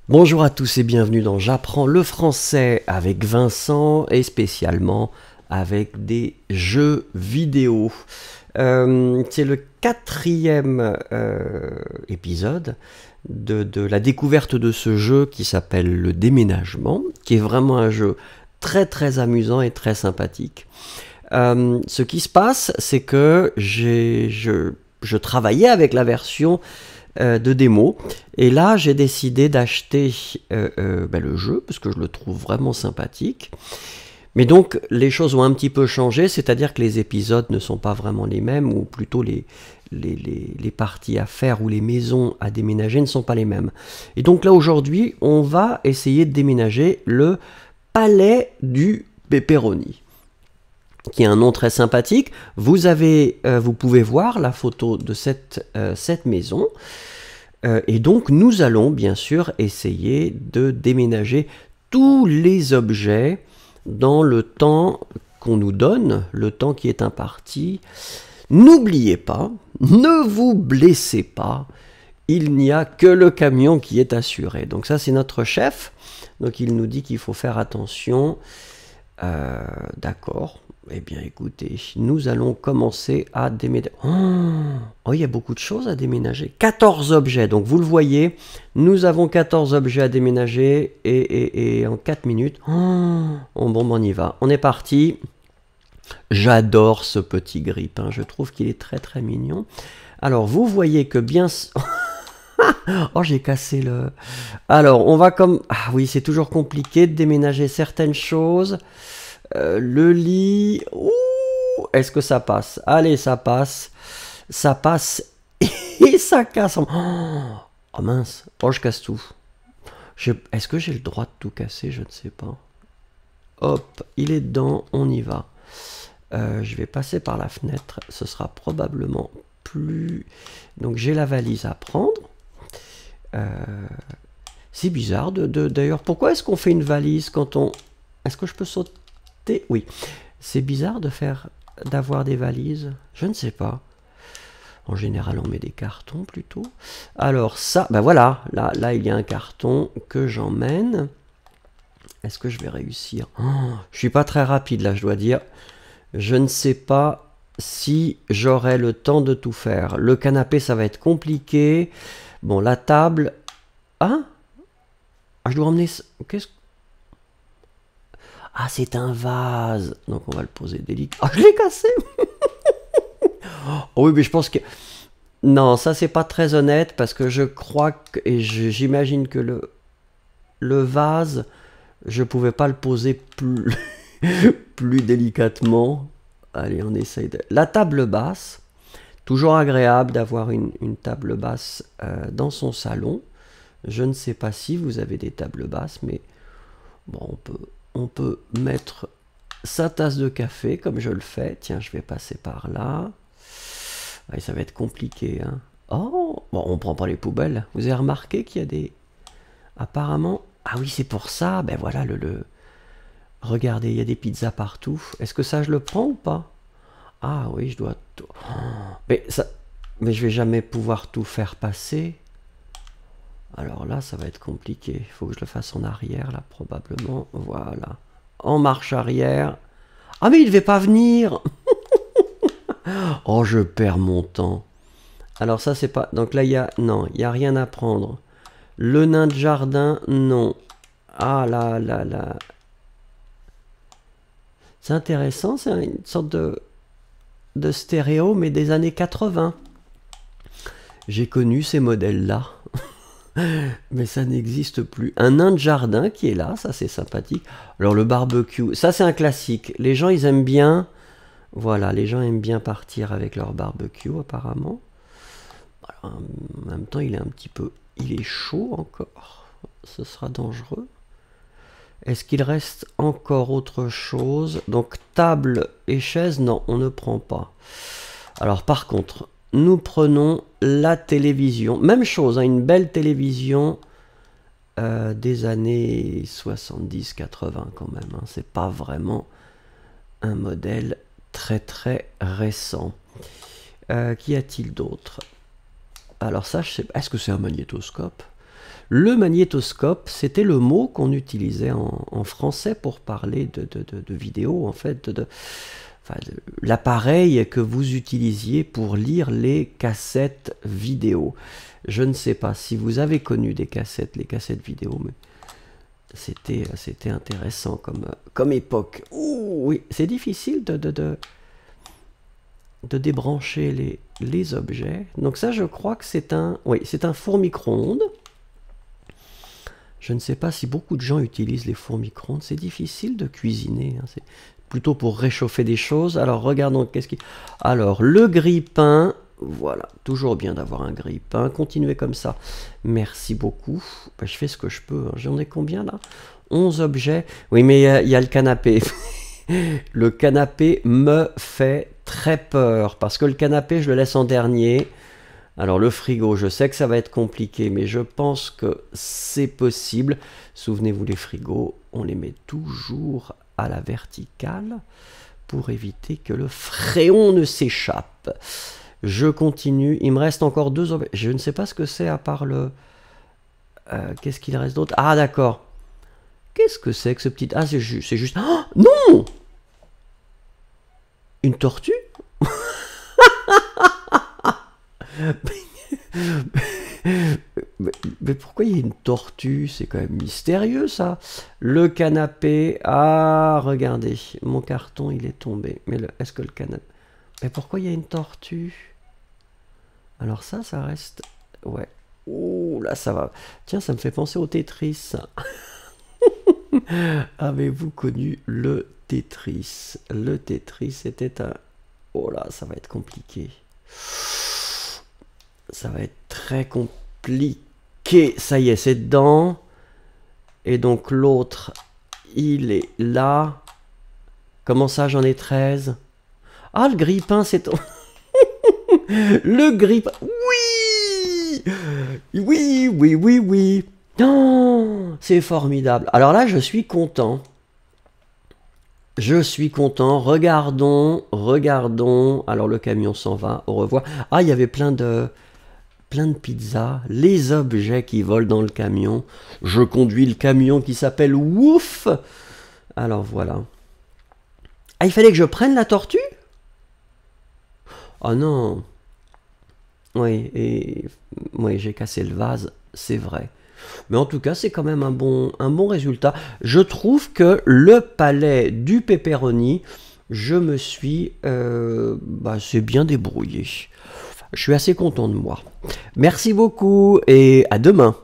Bonjour à tous et bienvenue dans J'apprends le français avec Vincent et spécialement avec des jeux vidéo. C'est le quatrième épisode de la découverte de ce jeu qui s'appelle le déménagement, qui est vraiment un jeu très amusant et très sympathique. Ce qui se passe, c'est que je travaillais avec la version de démo. Et là, j'ai décidé d'acheter le jeu, parce que je le trouve vraiment sympathique. Mais donc, les choses ont un petit peu changé, c'est-à-dire que les épisodes ne sont pas vraiment les mêmes, ou plutôt les parties à faire ou les maisons à déménager ne sont pas les mêmes. Et donc là, aujourd'hui, on va essayer de déménager le palais du pepperoni, qui est un nom très sympathique. Vous pouvez voir la photo de cette maison. Et donc nous allons bien sûr essayer de déménager tous les objets dans le temps qu'on nous donne, le temps qui est imparti. N'oubliez pas, ne vous blessez pas, il n'y a que le camion qui est assuré. Donc ça c'est notre chef, donc il nous dit qu'il faut faire attention. D'accord. Eh bien, écoutez, nous allons commencer à déménager. Oh, il y a beaucoup de choses à déménager. 14 objets, donc vous le voyez, nous avons 14 objets à déménager et en 4 minutes, on y va. On est parti. J'adore ce petit grippin, je trouve qu'il est très mignon. Alors, vous voyez que bien... Oh, j'ai cassé le... Alors, on va comme... Ah oui, c'est toujours compliqué de déménager certaines choses. Le lit... Est-ce que ça passe? Allez, ça passe. Ça passe et ça casse. Oh mince. Oh, je casse tout. Est-ce que j'ai le droit de tout casser? Je ne sais pas. Hop, il est dedans, on y va. Je vais passer par la fenêtre. Ce sera probablement plus... Donc, j'ai la valise à prendre. C'est bizarre d'ailleurs. Pourquoi est-ce qu'on fait une valise quand on... Est-ce que je peux sauter? Oui. C'est bizarre d'avoir des valises. Je ne sais pas. En général, on met des cartons plutôt. Alors ça, ben voilà. Là, il y a un carton que j'emmène. Est-ce que je vais réussir? Je suis pas très rapide là, je dois dire. Je ne sais pas si j'aurai le temps de tout faire. Le canapé, ça va être compliqué. Bon, la table... Ah, je dois emmener... Qu'est-ce que... Ah, c'est un vase. Donc, on va le poser délicatement. Ah, je l'ai cassé. Oh, oui, mais je pense que... Non, ça, c'est pas très honnête parce que je crois que... Et j'imagine que le vase, je pouvais pas le poser plus, plus délicatement. Allez, on essaye de... La table basse. Toujours agréable d'avoir une table basse dans son salon. Je ne sais pas si vous avez des tables basses, mais bon, on peut mettre sa tasse de café comme je le fais. Tiens, je vais passer par là. Ouais, ça va être compliqué. Hein. Oh, bon, on prend pas les poubelles. Vous avez remarqué qu'il y a des... Apparemment... Ah oui, c'est pour ça. Ben voilà, Regardez, il y a des pizzas partout. Est-ce que ça, je le prends ou pas? Ah oui, je dois... Mais je vais jamais pouvoir tout faire passer. Alors là, ça va être compliqué. Il faut que je le fasse en arrière, là, probablement. Voilà. En marche arrière. Ah, mais il ne devait pas venir. Oh, je perds mon temps. Alors ça, c'est pas... Donc là, il y a... Non, il n'y a rien à prendre. Le nain de jardin, non. Ah là. C'est intéressant, c'est une sorte de stéréo, mais des années 80. J'ai connu ces modèles-là. Mais ça n'existe plus. Un nain de jardin qui est là, ça c'est sympathique. Alors le barbecue, ça c'est un classique. Les gens ils aiment bien, voilà, les gens aiment bien partir avec leur barbecue apparemment. Alors, en même temps il est chaud encore. Ce sera dangereux. Est-ce qu'il reste encore autre chose? Donc table et chaise, non, on ne prend pas. Alors par contre, nous prenons la télévision. Même chose, hein, une belle télévision des années 70-80 quand même. Hein. C'est pas vraiment un modèle très récent. Qu'y a-t-il d'autre? Alors ça, je sais pas. Est-ce que c'est un magnétoscope? Le magnétoscope, c'était le mot qu'on utilisait en français pour parler de vidéo, en fait, enfin, l'appareil que vous utilisiez pour lire les cassettes vidéo. Je ne sais pas si vous avez connu des cassettes, les cassettes vidéo, mais c'était intéressant comme époque. Ouh, oui, c'est difficile de débrancher les objets. Donc ça, je crois que c'est un four micro-ondes. Je ne sais pas si beaucoup de gens utilisent les fours micro-ondes. C'est difficile de cuisiner, hein. C'est plutôt pour réchauffer des choses. Alors, regardons qu'est-ce qui... Alors, le grille-pain. Voilà, toujours bien d'avoir un grille-pain. Continuez comme ça. Merci beaucoup. Ben, je fais ce que je peux, hein. J'en ai combien, là? 11 objets. Oui, mais il y a le canapé. Le canapé me fait très peur. Parce que le canapé, je le laisse en dernier. Alors le frigo, je sais que ça va être compliqué, mais je pense que c'est possible. Souvenez-vous, les frigos, on les met toujours à la verticale pour éviter que le fréon ne s'échappe. Je continue. Il me reste encore 2 objets. Je ne sais pas ce que c'est à part le... Qu'est-ce qu'il reste d'autre? Ah, d'accord. Qu'est-ce que c'est que ce petit... Ah, c'est juste... Oh, non! Une tortue? Mais pourquoi il y a une tortue? C'est quand même mystérieux, ça. Le canapé. Ah, regardez. Mon carton, il est tombé. Mais est-ce que le canapé... Mais pourquoi il y a une tortue? Alors ça reste... Ouais. Ouh, là, ça va. Tiens, ça me fait penser au Tetris, ça. Avez-vous connu le Tetris? Le Tetris, c'était un... Oh là, ça va être compliqué. Ça va être très compliqué. Ça y est, c'est dedans. Et donc l'autre, il est là. Comment ça, j'en ai 13? Ah, le grille-pain, c'est... Le grille-pain. Oui! Oui, oui, oui, oui. Oh, c'est formidable. Alors là, je suis content. Je suis content. Regardons, regardons. Alors le camion s'en va. Au revoir. Ah, il y avait plein de pizzas. Les objets qui volent dans le camion. Je conduis le camion qui s'appelle Wouf. Alors voilà. Ah, il fallait que je prenne la tortue? Oh non. Oui, et oui, j'ai cassé le vase, c'est vrai. Mais en tout cas, c'est quand même un bon résultat. Je trouve que le palais du pepperoni, je me suis c'est bien débrouillé. Je suis assez content de moi. Merci beaucoup et à demain.